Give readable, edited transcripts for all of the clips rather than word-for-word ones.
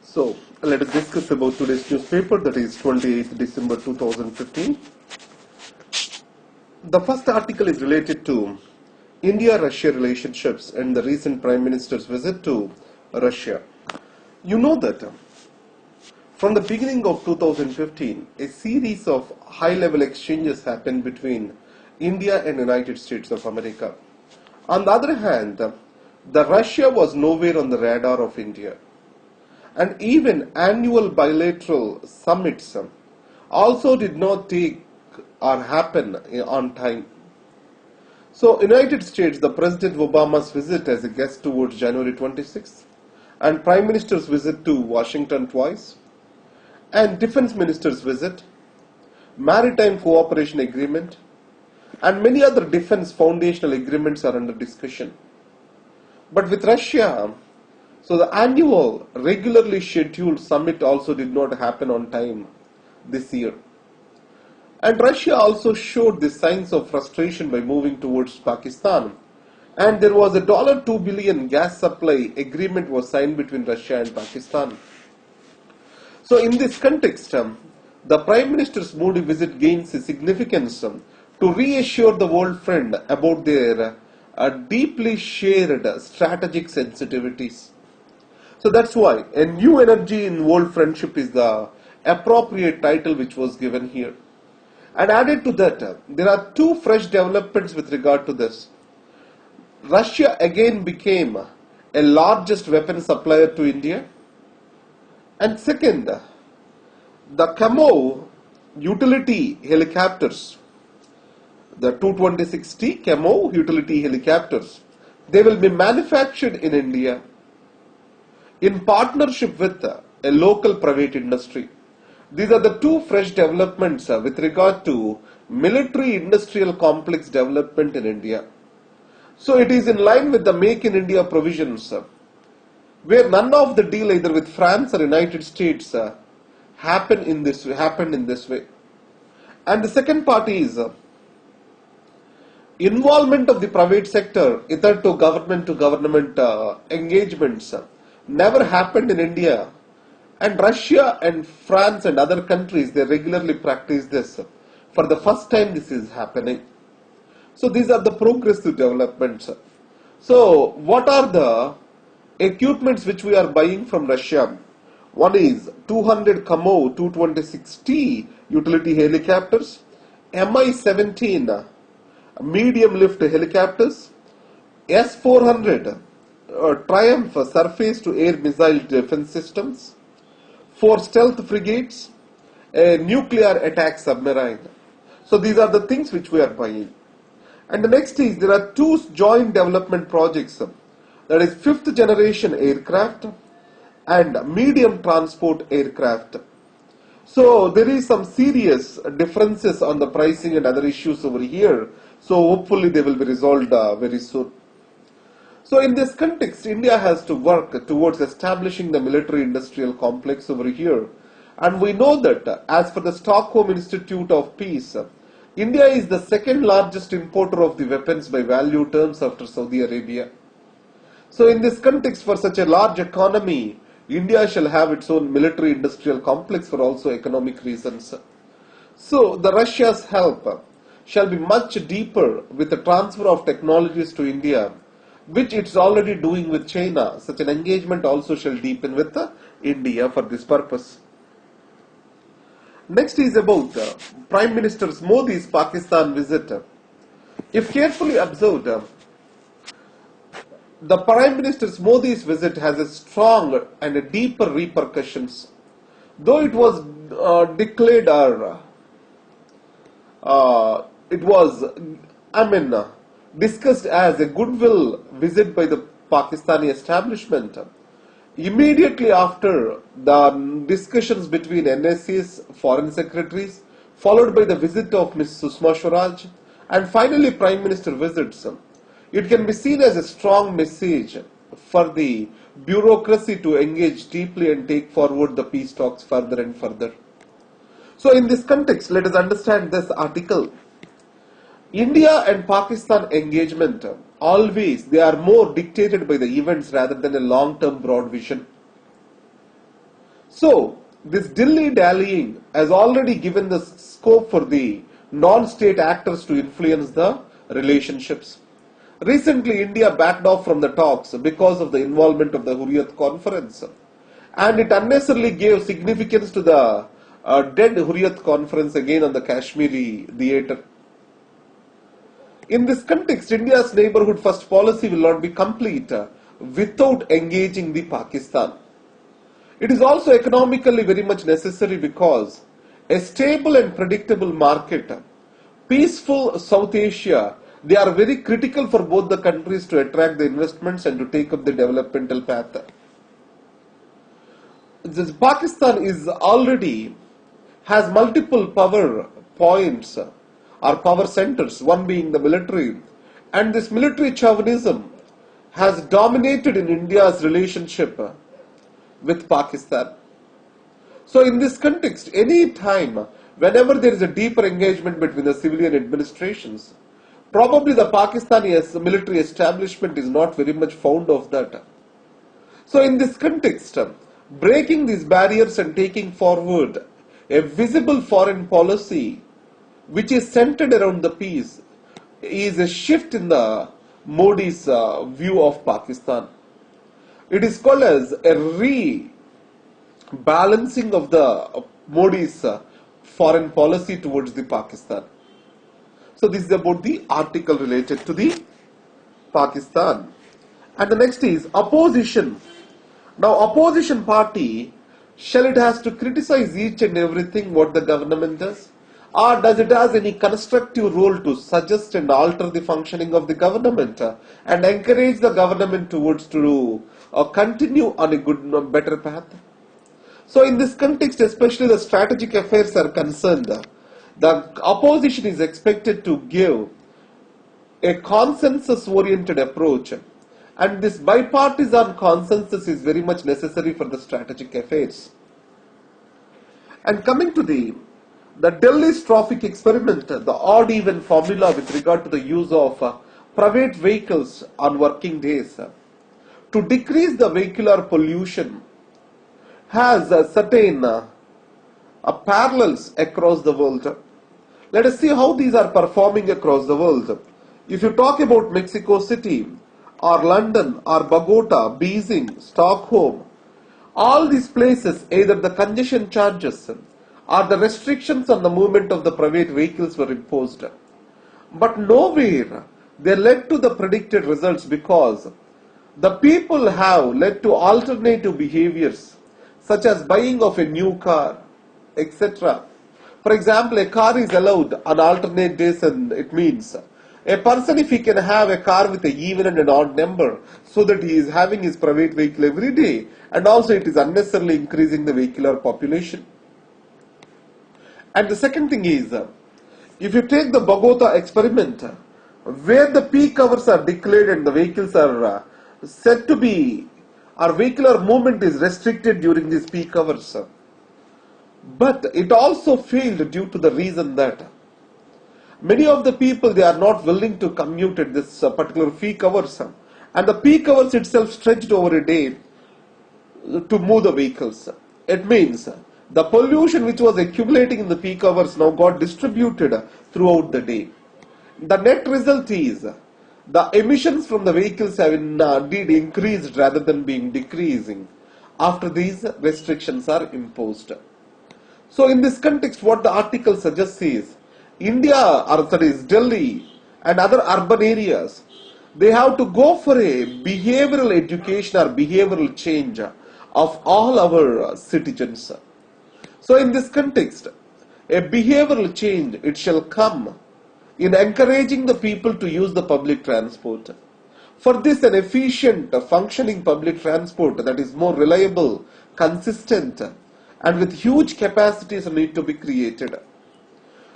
So, let us discuss about today's newspaper, that is 28th December 2015. The first article is related to India-Russia relationships and the recent Prime Minister's visit to Russia. You know that from the beginning of 2015, a series of high-level exchanges happened between India and United States of America. On the other hand, the Russia was nowhere on the radar of India. And even annual bilateral summits also did not take or happen on time. So, United States, the President Obama's visit as a guest towards January 26th, and Prime Minister's visit to Washington twice, and Defense Minister's visit, Maritime Cooperation Agreement, and many other defense foundational agreements are under discussion. But with Russia, so the annual regularly scheduled summit also did not happen on time this year. And Russia also showed the signs of frustration by moving towards Pakistan. And there was a $2 billion gas supply agreement was signed between Russia and Pakistan. So in this context, the Prime Minister's Modi visit gains a significance to reassure the world friend about their deeply shared strategic sensitivities. So that's why a new energy in world friendship is the appropriate title which was given here. And added to that, there are two fresh developments with regard to this. Russia again became a largest weapon supplier to India. And second, the Camo utility helicopters, the 226T Camo utility helicopters, they will be manufactured in India in partnership with a local private industry. These are the two fresh developments with regard to military industrial complex development in India. So it is in line with the Make in India provisions, where none of the deal either with France or United States happened in this way. And the second part is involvement of the private sector, either to government engagements, never happened in India, and Russia and France and other countries, they regularly practice this. For the first time this is happening. So these are the progressive developments. So what are the equipments which we are buying from Russia? One is 200 Camo 226T utility helicopters, Mi-17 medium lift helicopters, S-400 Triumph surface-to-air missile defense systems, 4 stealth frigates, a nuclear attack submarine. So these are the things which we are buying. And the next is there are two joint development projects, that is 5th generation aircraft and medium transport aircraft. So there is some serious differences on the pricing and other issues over here. So hopefully they will be resolved very soon. So in this context, India has to work towards establishing the military-industrial complex over here. And we know that as per the Stockholm Institute of Peace, India is the second largest importer of the weapons by value terms after Saudi Arabia. So in this context, for such a large economy, India shall have its own military-industrial complex for also economic reasons. So the Russia's help shall be much deeper with the transfer of technologies to India, which it's already doing with China. Such an engagement also shall deepen with India for this purpose. Next is about Prime Minister Modi's Pakistan visit. If carefully observed, the Prime Minister Modi's visit has a strong and a deeper repercussions. Though it was declared discussed as a goodwill visit by the Pakistani establishment, immediately after the discussions between NSA's foreign secretaries, followed by the visit of Ms. Sushma Swaraj, and finally Prime Minister visits, it can be seen as a strong message for the bureaucracy to engage deeply and take forward the peace talks further and further. So in this context, let us understand this article. India and Pakistan engagement always, they are more dictated by the events rather than a long-term broad vision. So, this dilly-dallying has already given the scope for the non-state actors to influence the relationships. Recently, India backed off from the talks because of the involvement of the Hurriyat conference, and it unnecessarily gave significance to the dead Hurriyat conference again on the Kashmiri theatre. In this context, India's neighborhood first policy will not be complete without engaging the Pakistan. It is also economically very much necessary because a stable and predictable market, peaceful South Asia, they are very critical for both the countries to attract the investments and to take up the developmental path. Pakistan is already has multiple power points or power centers, one being the military, and this military chauvinism has dominated in India's relationship with Pakistan. So in this context, any time, whenever there is a deeper engagement between the civilian administrations, probably the Pakistani military establishment is not very much fond of that. So in this context, breaking these barriers and taking forward a visible foreign policy which is centered around the peace is a shift in the Modi's view of Pakistan. It is called as a rebalancing of the Modi's foreign policy towards the Pakistan. So this is about the article related to the Pakistan. And the next is opposition. Now opposition party, shall it has to criticize each and everything what the government does? Or does it has any constructive role to suggest and alter the functioning of the government and encourage the government towards to continue on a good, better path? So in this context, especially the strategic affairs are concerned, the opposition is expected to give a consensus-oriented approach, and this bipartisan consensus is very much necessary for the strategic affairs. And coming to the Delhi's traffic experiment, the odd-even formula with regard to the use of private vehicles on working days to decrease the vehicular pollution has certain parallels across the world. Let us see how these are performing across the world. If you talk about Mexico City, or London, or Bogota, Beijing, Stockholm, all these places, either the congestion charges or the restrictions on the movement of the private vehicles were imposed. But nowhere they led to the predicted results because the people have led to alternative behaviors such as buying of a new car, etc. For example, a car is allowed on alternate days, and it means a person, if he can have a car with an even and an odd number, so that he is having his private vehicle every day, and also it is unnecessarily increasing the vehicular population. And the second thing is, if you take the Bogota experiment, where the peak hours are declared and the vehicles are said to be, our vehicular movement is restricted during these peak hours. But it also failed due to the reason that many of the people, they are not willing to commute at this particular peak hours, and the peak hours itself stretched over a day to move the vehicles. It means the pollution which was accumulating in the peak hours now got distributed throughout the day. The net result is the emissions from the vehicles have indeed increased rather than being decreasing after these restrictions are imposed. So in this context, what the article suggests is India, or that is Delhi and other urban areas, they have to go for a behavioral education or behavioral change of all our citizens. So in this context, a behavioral change, it shall come in encouraging the people to use the public transport. For this, an efficient, functioning public transport that is more reliable, consistent, and with huge capacities need to be created.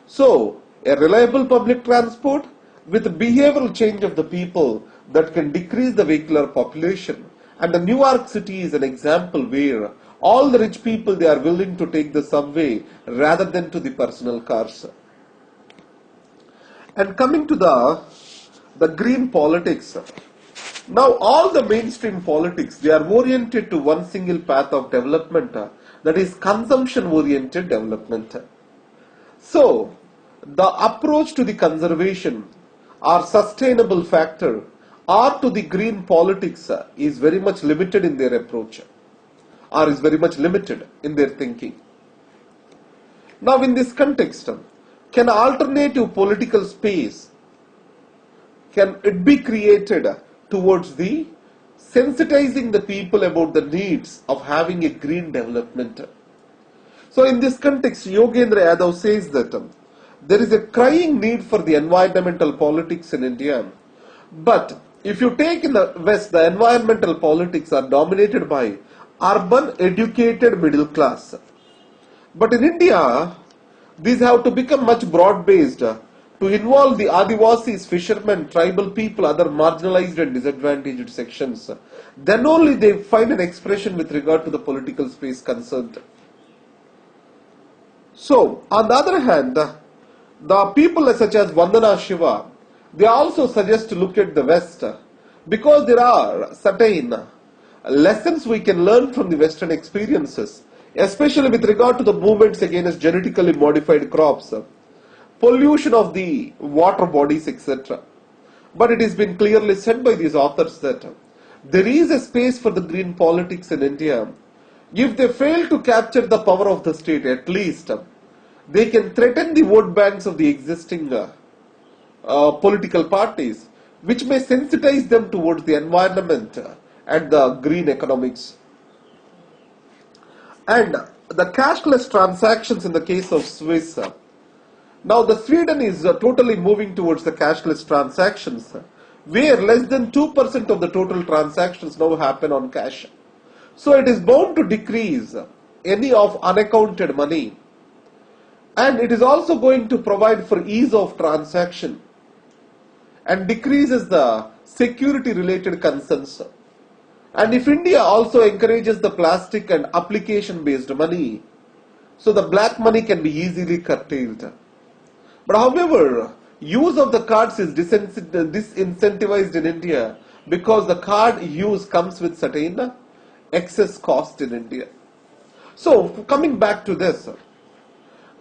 So, a reliable public transport with behavioral change of the people that can decrease the vehicular population. And the New York City is an example where all the rich people, they are willing to take the subway rather than to the personal cars. And coming to the green politics. Now all the mainstream politics, they are oriented to one single path of development that is consumption-oriented development. So, the approach to the conservation or sustainable factor or to the green politics is very much limited in their approach or is very much limited in their thinking. Now, in this context, can alternative political space, can it be created towards the sensitizing the people about the needs of having a green development? So in this context, Yogendra Yadav says that there is a crying need for the environmental politics in India. But if you take in the West, the environmental politics are dominated by urban educated middle class. But in India, these have to become much broad-based to involve the Adivasis, fishermen, tribal people, other marginalized and disadvantaged sections. Then only they find an expression with regard to the political space concerned. So, on the other hand, the people such as Vandana Shiva, they also suggest to look at the West because there are certain lessons we can learn from the Western experiences, especially with regard to the movements against genetically modified crops, pollution of the water bodies, etc. But it has been clearly said by these authors that there is a space for the green politics in India. If they fail to capture the power of the state, at least they can threaten the vote banks of the existing political parties, which may sensitize them towards the environment and the green economics. And the cashless transactions in the case of Swiss. Now the Sweden is totally moving towards the cashless transactions, where less than 2% of the total transactions now happen on cash. So it is bound to decrease any of unaccounted money, and it is also going to provide for ease of transaction and decreases the security related concerns. And if India also encourages the plastic and application based money, so the black money can be easily curtailed. But however, use of the cards is disincentivized in India because the card use comes with certain excess cost in India. So coming back to this,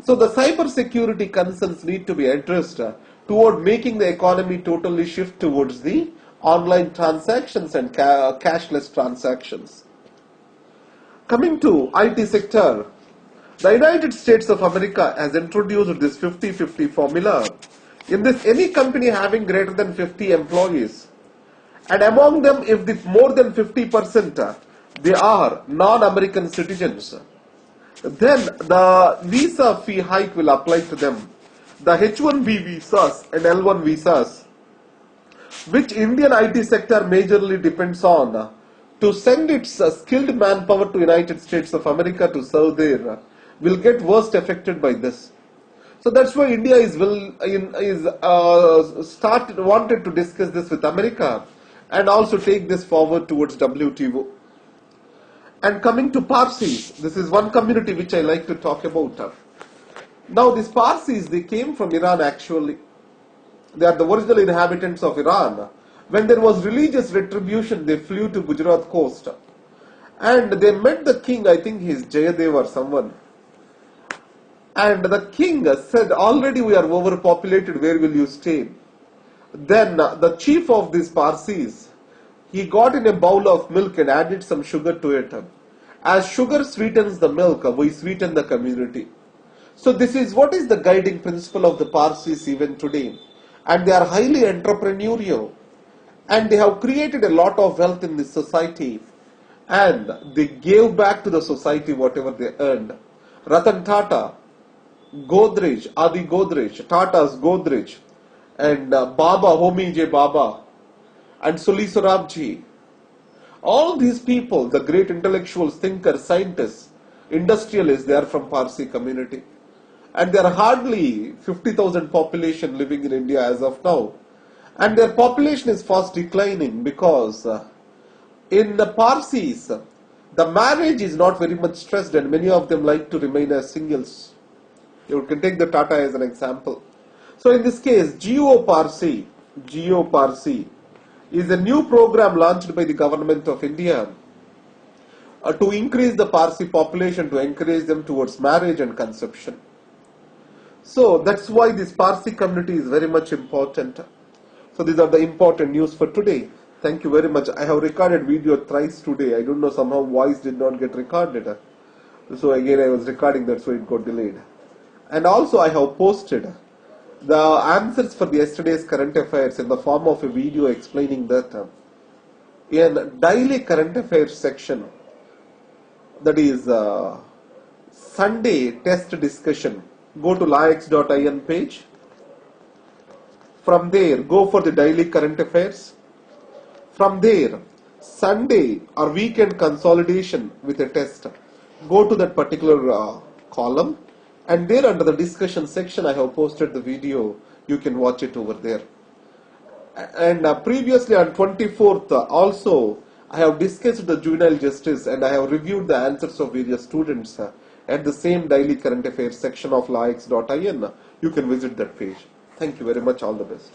so the cyber security concerns need to be addressed toward making the economy totally shift towards the online transactions and cashless transactions. Coming to IT sector, the United States of America has introduced this 50-50 formula. In this, any company having greater than 50 employees, and among them if the more than 50% they are non-American citizens, then the visa fee hike will apply to them. The H-1B visas and L-1 visas, which Indian IT sector majorly depends on to send its skilled manpower to United States of America to serve there, will get worst affected by this. So that's why India wanted to discuss this with America and also take this forward towards WTO. And coming to Parsis, this is one community which I like to talk about. Now these Parsis, they came from Iran actually. They are the original inhabitants of Iran. When there was religious retribution, they flew to Gujarat coast. And they met the king, I think he is Jayadev or someone. And the king said, already we are overpopulated, where will you stay? Then the chief of these Parsis, he got in a bowl of milk and added some sugar to it. As sugar sweetens the milk, we sweeten the community. So this is what is the guiding principle of the Parsis even today. And they are highly entrepreneurial. And they have created a lot of wealth in this society. And they gave back to the society whatever they earned. Ratan Tata, Godrej, Adi Godrej, Tata's Godrej, and Baba, Homi J. Baba, and Suli Sorabji. All these people, the great intellectuals, thinkers, scientists, industrialists, they are from Parsi community. And there are hardly 50,000 population living in India as of now. And their population is fast declining because in the Parsis, the marriage is not very much stressed and many of them like to remain as singles. You can take the Tata as an example. So in this case, GeoParsi is a new program launched by the government of India to increase the Parsi population, to encourage them towards marriage and conception. So that's why this Parsi community is very much important. So these are the important news for today. Thank you very much. I have recorded video thrice today. I don't know, somehow voice did not get recorded. So again I was recording that, so it got delayed. And also I have posted the answers for yesterday's current affairs in the form of a video explaining that in daily current affairs section, that is Sunday test discussion, go to laix.in page. From there, go for the daily current affairs. From there, Sunday or weekend consolidation with a test. Go to that particular column, and there under the discussion section I have posted the video. You can watch it over there. And previously on 24th also I have discussed the juvenile justice, and I have reviewed the answers of various students at the same daily current affairs section of laix.in. You can visit that page. Thank you very much. All the best.